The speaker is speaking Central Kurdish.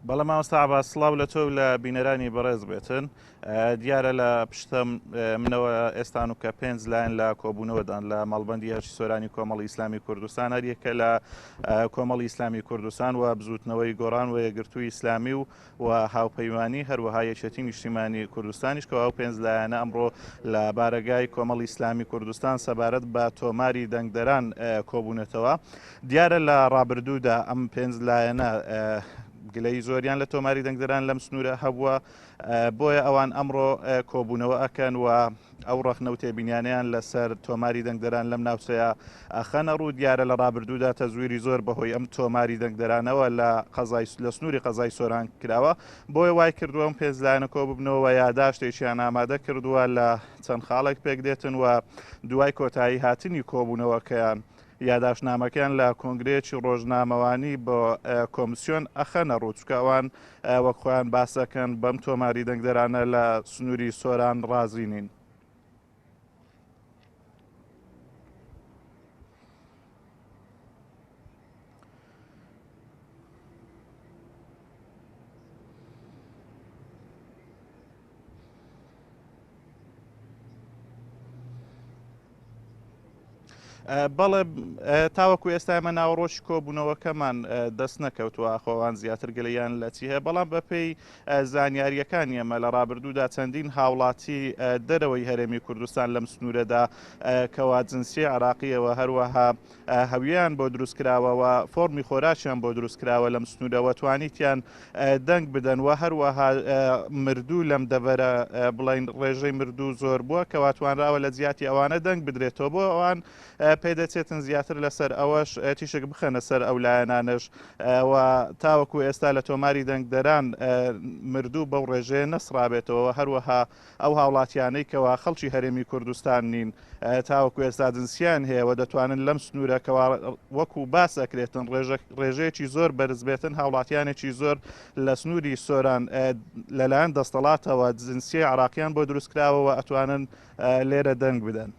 بەڵام مامۆستا عەباس سڵاو لە تۆ لە بینەرانی بەڕێز بێتن. دیارە لە پشتە منەوە ئێستان و کە پێنج لایەن لە کۆبوونەوەدان لە مەڵبەندی هەرچی سۆرانی کۆمەڵی ئیسلامی کوردستان هەریەکە لە کۆمەڵی ئیسلامی کوردستان و بزوتنەوەی گۆڕان و یەکگرتووی ئیسلامی و هاوپەیمانی هەروەها یەکێتی نیشتیمانی کوردستانیش کە ئەو پێنج لایەنە ئەمڕۆ لە بارگای کۆمەڵی ئیسلامی کوردستان سەبارەت بە تۆماری دەنگدەران کۆبوونەتەوە. دیارە لە ڕابردوودا ئەم پێنج لایەنە گلەی زۆریان لە تۆماری دەنگدەران لەم سنوورە هەبووە، بۆیە ئەوان ئەمڕۆ کۆبوونەوە ئەکەن و ئەو ڕەخنە و تێبینیانیان لەسەر تۆماری دەنگدەران لەم ناوچەیە ئەخەنە ڕوو. دیارە لە ڕابردوودا تەزویری زۆر بەهۆی ئەم تۆماری دەنگدەرانەوە لە سنووری قەزای سۆران کراوە، بۆیە وای کردووە ئەم پێنج لایەنە کۆ ببنەوە یاداشتێکیان ئامادە کردووە لە چەند خاڵێک پێک دێتن و دوای کۆتایی هاتنی کۆبوونەوەکەیان یاداشنامەکەیان لە کۆنگرێکی ڕۆژنامەوانی بۆ کۆمسیۆن ئەخەنە ڕوو، چکە ئەوان وەک خۆیان باسەکەن بەم تۆماری دەنگدەرانە لە سنووری سۆران ڕازی نین. بەڵێ تاوەکو ئێستا ئێمە ناوەڕۆژی کۆبوونەوەکەمان دەست نەکەوتووە خۆوان زیاتر گەلەیان لە چی هەیە، بەڵام بەپێی زانیاریەکانی ئەمە لە ڕابردوودا چەندین هاوڵاتی دەرەوەی هەرێمی کوردستان لەم سنوورەدا کەوا جنسی عراقیەوە هەروەها هەویان بۆ دروستکراوەوە فۆرمی خۆراکیان بۆ دروستکراوە لەم سنوورەوە توانیتیان دەنگ بدەن و هەروەها مردوو لەم دەبەرە بڵین ڕێژەی مردوو زۆر بووە کەوا توانراوە لە جیاتی ئەوانە دەنگ بدرێتەوە، بۆ ئەوان پێدەچێتن زیاتر لەسەر ئەوەش تیشک بخەنە سەر ئەو لایەنانش و تاوەکو ئێستا لە تۆماری دەنگدەران مردوو بەو ڕێژەیە نەسرابێتەوە. هەروەها ئەو هاوڵاتیانەی کەوا خەڵکی هەرێمی کوردستان نین تاوەکو ئێستا جنسیان هەیە و دەتوانن لەم سنوورەکەوا وەکو باس ئەکرێتن ڕێژەیەکی زۆر بەرز بێتن، هاوڵاتیانێکی زۆر لە سنووری سۆران لەلایەن دەستەڵاتەوە جنسی عراقیان بۆ دروستکراوەوە ئەتوانن لێرە دەنگ بدەن.